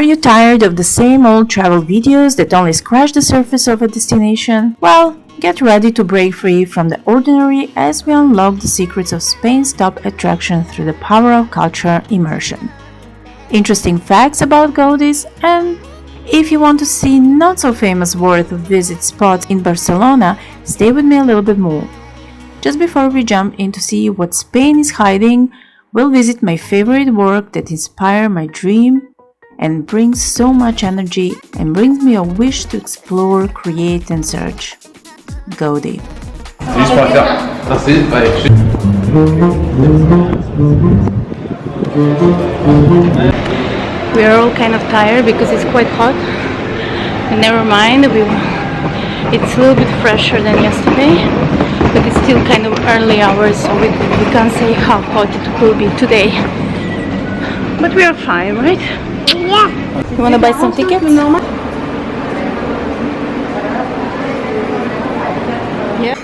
Are you tired of the same old travel videos that only scratch the surface of a destination? Well, get ready to break free from the ordinary as we unlock the secrets of Spain's top attraction through the power of culture immersion. Interesting facts about Gaudis, and if you want to see not so famous worth of visit spots in Barcelona, stay with me a little bit more. Just before we jump in to see what Spain is hiding, we'll visit my favorite work that inspired my dream and brings so much energy and brings me a wish to explore, create and search. Gaudi. We are all kind of tired because it's quite hot. And never mind, it's a little bit fresher than yesterday, but it's still kind of early hours, so we can't say how hot it will be today. But we are fine, right? Yeah. You want to buy some tickets? Yeah.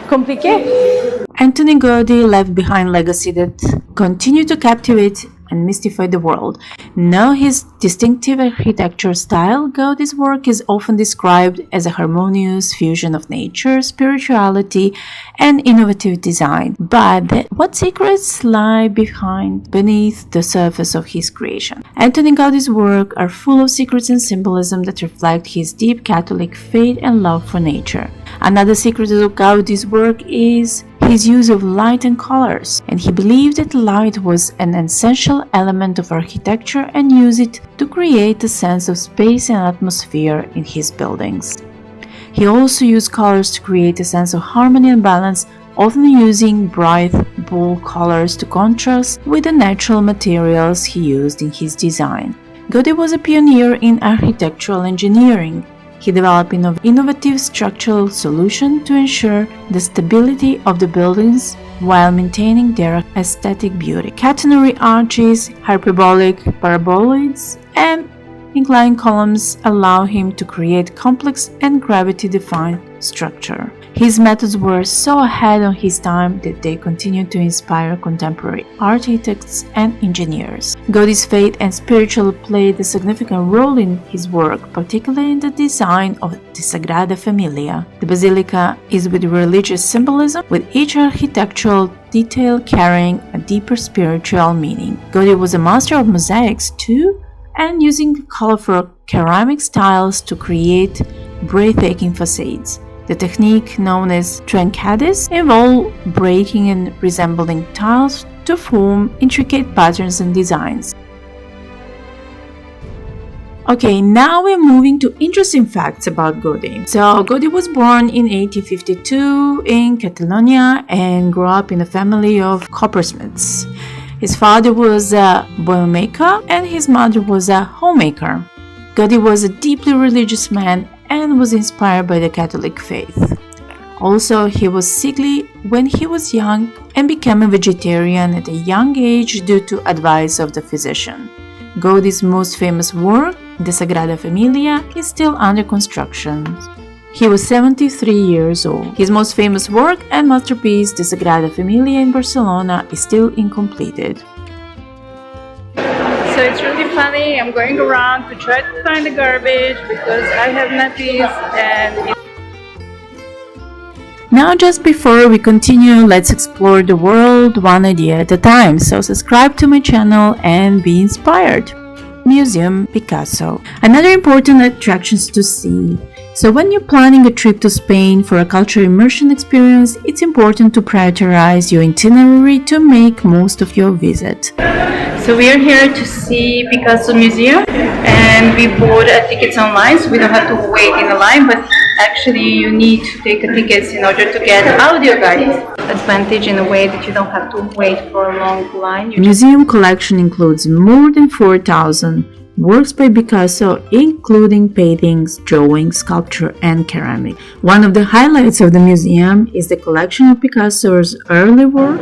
Compliqué? Antoni Gaudi left behind legacy that continued to captivate and mystify the world. Now his distinctive architecture style, Gaudi's work is often described as a harmonious fusion of nature, spirituality, and innovative design. But what secrets lie beneath the surface of his creation? Antoni Gaudi's work are full of secrets and symbolism that reflect his deep Catholic faith and love for nature. Another secret of Gaudi's work is his use of light and colors, and he believed that light was an essential element of architecture and used it to create a sense of space and atmosphere in his buildings. He also used colors to create a sense of harmony and balance, often using bright, bold colors to contrast with the natural materials he used in his design. Gaudi was a pioneer in architectural engineering. He developed innovative structural solutions to ensure the stability of the buildings while maintaining their aesthetic beauty. Catenary arches, hyperbolic paraboloids, and inclined columns allow him to create complex and gravity-defying structure. His methods were so ahead of his time that they continue to inspire contemporary architects and engineers. Gaudi's faith and spiritual played a significant role in his work, particularly in the design of the Sagrada Familia. The basilica is with religious symbolism, with each architectural detail carrying a deeper spiritual meaning. Gaudi was a master of mosaics too, and using colorful ceramic styles to create breathtaking facades. The technique known as trencadis involved breaking and resembling tiles to form intricate patterns and designs. Okay, now we're moving to interesting facts about Gaudi. So, Gaudi was born in 1852 in Catalonia and grew up in a family of coppersmiths. His father was a boilermaker and his mother was a homemaker. Gaudi was a deeply religious man and was inspired by the Catholic faith. Also, he was sickly when he was young and became a vegetarian at a young age due to advice of the physician. Gaudi's most famous work, the Sagrada Familia, is still under construction. He was 73 years old. His most famous work and masterpiece, the Sagrada Familia in Barcelona, is still incompleted. So it's really funny, I'm going around to try to find the garbage because I have nappies and... Now, just before we continue, let's explore the world one idea at a time. So subscribe to my channel and be inspired. Museu Picasso. Another important attraction to see. So when you're planning a trip to Spain for a cultural immersion experience, it's important to prioritize your itinerary to make most of your visit. So we are here to see Picasso Museum and we bought tickets online, so we don't have to wait in a line, but actually you need to take tickets in order to get audio guide advantage in a way that you don't have to wait for a long line. The museum collection includes more than 4,000 works by Picasso, including paintings, drawings, sculpture, and ceramic. One of the highlights of the museum is the collection of Picasso's early work,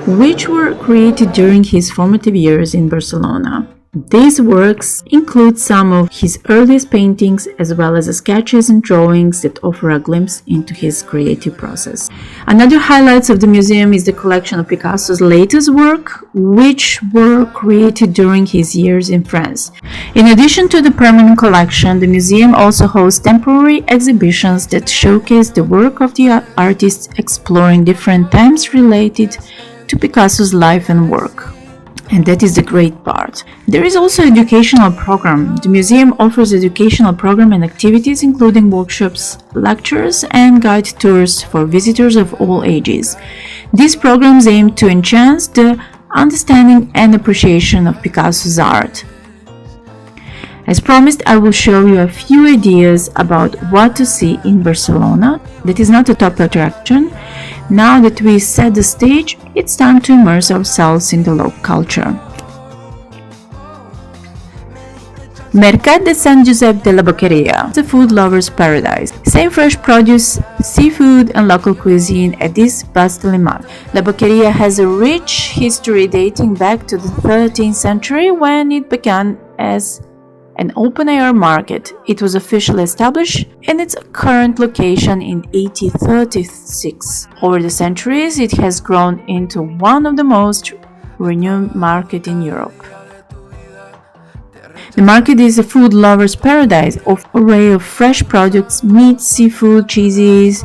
which were created during his formative years in Barcelona. These works include some of his earliest paintings as well as sketches and drawings that offer a glimpse into his creative process. Another highlight of the museum is the collection of Picasso's latest work, which were created during his years in France. In addition to the permanent collection, the museum also hosts temporary exhibitions that showcase the work of the artists exploring different themes related to Picasso's life and work. And that is the great part. There is also an educational program. The museum offers educational program and activities including workshops, lectures, and guide tours for visitors of all ages. These programs aim to enhance the understanding and appreciation of Picasso's art. As promised, I will show you a few ideas about what to see in Barcelona. That is not a top attraction. Now that we set the stage, it's time to immerse ourselves in the local culture. Mercat de Sant Josep de la Boqueria, the food lover's paradise. Same fresh produce, seafood and local cuisine at this bustling market. La Boqueria has a rich history dating back to the 13th century when it began as an open-air market. It was officially established in its current location in 1836. Over the centuries, it has grown into one of the most renowned markets in Europe. The market is a food lover's paradise of an array of fresh products, meat, seafood, cheeses,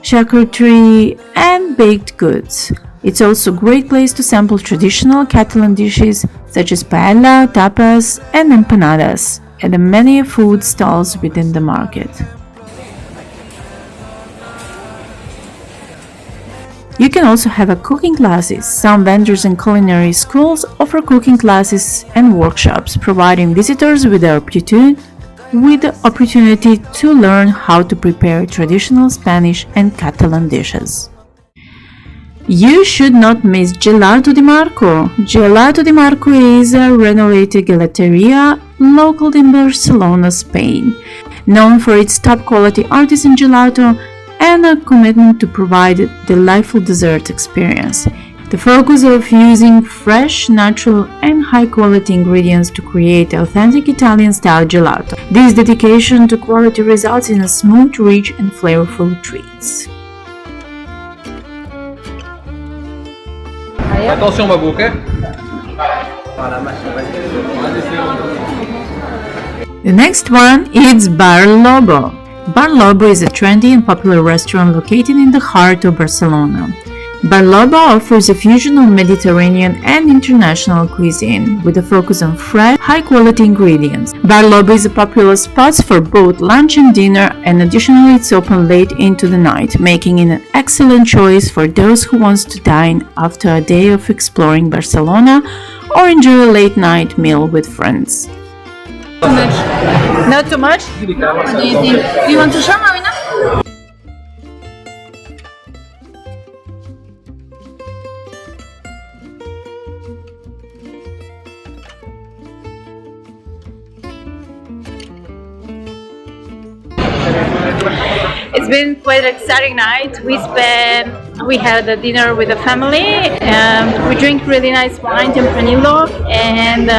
charcuterie, and baked goods. It's also a great place to sample traditional Catalan dishes such as paella, tapas, and empanadas at the many food stalls within the market. You can also have a cooking classes. Some vendors and culinary schools offer cooking classes and workshops, providing visitors with the opportunity to learn how to prepare traditional Spanish and Catalan dishes. You should not miss Gelato di Marco. Gelato di Marco is a renovated gelateria located in Barcelona, Spain, known for its top-quality artisan gelato and a commitment to provide a delightful dessert experience. The focus of using fresh, natural, and high-quality ingredients to create authentic Italian-style gelato. This dedication to quality results in a smooth, rich, and flavorful treats. Attention ma boucle. The next one is Bar LOBO. Bar LOBO is a trendy and popular restaurant located in the heart of Barcelona. Bar LOBO offers a fusion of Mediterranean and international cuisine with a focus on fresh, high-quality ingredients. Bar LOBO is a popular spot for both lunch and dinner, and additionally it's open late into the night, making it an excellent choice for those who want to dine after a day of exploring Barcelona or enjoy a late-night meal with friends. Not too much? What do you think? Do you want to share, Marina? It's been quite an exciting night. We had a dinner with the family. We drink really nice wine, Tempranillo, and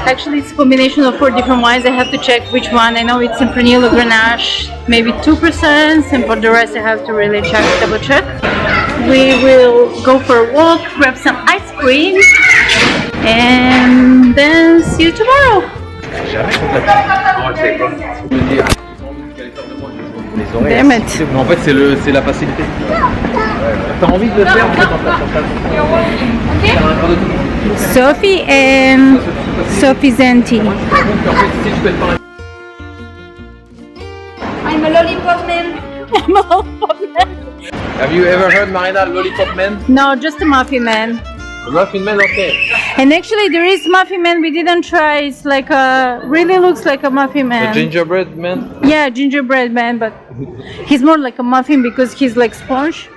actually it's a combination of 4 different wines. I have to check which one. I know it's Tempranillo, Grenache, maybe 2%, and for the rest I have to really double check. We will go for a walk, grab some ice cream, and then see you tomorrow. Damn it. En fait, c'est la facilité. T'as envie de le faire en fait dans ta Sophie and Sophie's auntie. I'm a lollipop man. Have you ever heard Marina Lollipop Man? No, just a muffin man. Muffin Man, okay. And actually there is muffin man we didn't try. It's like really looks like a muffin man. The gingerbread man? Yeah, gingerbread man, but he's more like a muffin because he's like sponge.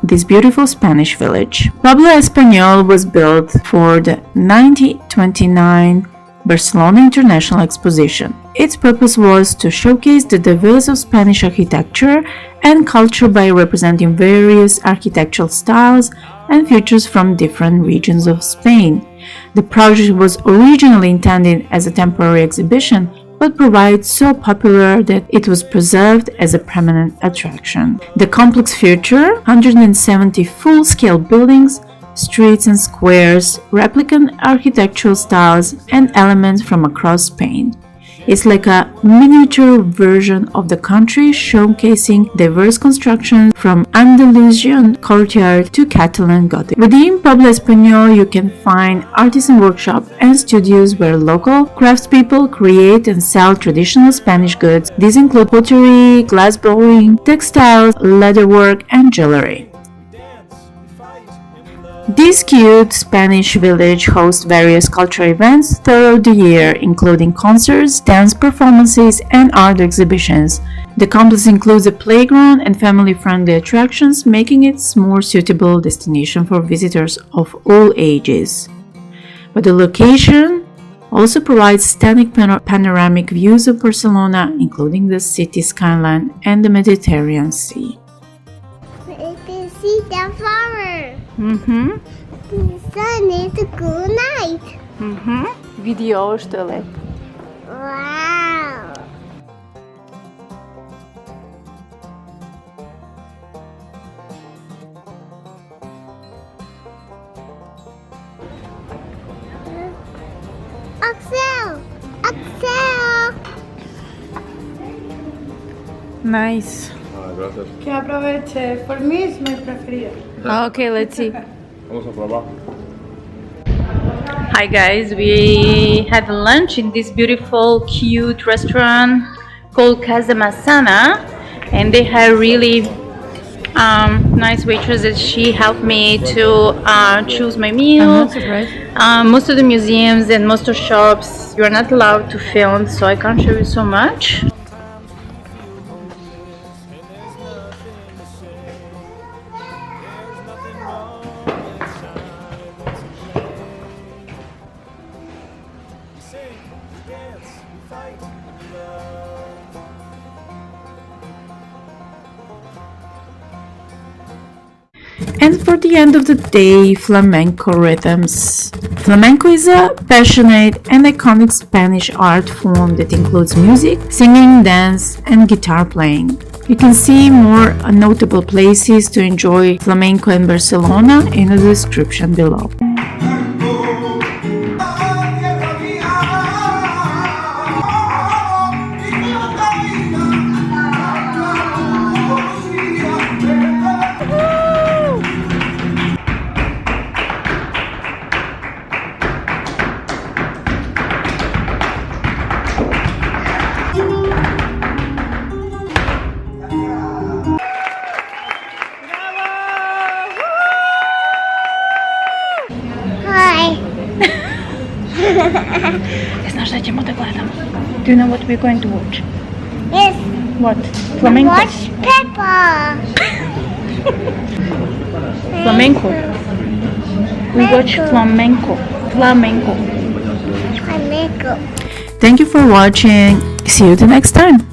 This beautiful Spanish village. Poble Espanyol was built for the 1929 Barcelona International Exposition. its purpose was to showcase the diversity of Spanish architecture and culture by representing various architectural styles and features from different regions of Spain. The project was originally intended as a temporary exhibition, but proved so popular that it was preserved as a permanent attraction. The complex featured 170 full-scale buildings, streets and squares, replicant architectural styles, and elements from across Spain. It's like a miniature version of the country, showcasing diverse constructions from Andalusian courtyard to Catalan Gaudi. Within Poble Espanyol, you can find artisan workshops and studios where local craftspeople create and sell traditional Spanish goods. These include pottery, glass blowing, textiles, leatherwork, and jewelry. This cute Spanish village hosts various cultural events throughout the year, including concerts, dance performances, and art exhibitions. The complex includes a playground and family-friendly attractions, making it a more suitable destination for visitors of all ages. But the location also provides stunning panoramic views of Barcelona, including the city skyline and the Mediterranean Sea. You can see the flower. The sun is a good night. Video что ли? Wow. Axel! Axel! Nice. Gracias. Que aproveche. For me, it's my preferred. Okay, let's see. Vamos a probar. Hi guys, we had lunch in this beautiful, cute restaurant called Casa Massana, and they had really nice waitresses. She helped me to choose my meal. Most of the museums and most of shops you are not allowed to film, so I can't show you so much. And for the end of the day, Flamenco Rhythms. Flamenco is a passionate and iconic Spanish art form that includes music, singing, dance, and guitar playing. You can see more notable places to enjoy flamenco in Barcelona in the description below. Do you know what we're going to watch? Yes. What? Flamenco? Watch Peppa. Flamenco. We watch flamenco. Flamenco. Flamenco. Thank you for watching. See you the next time.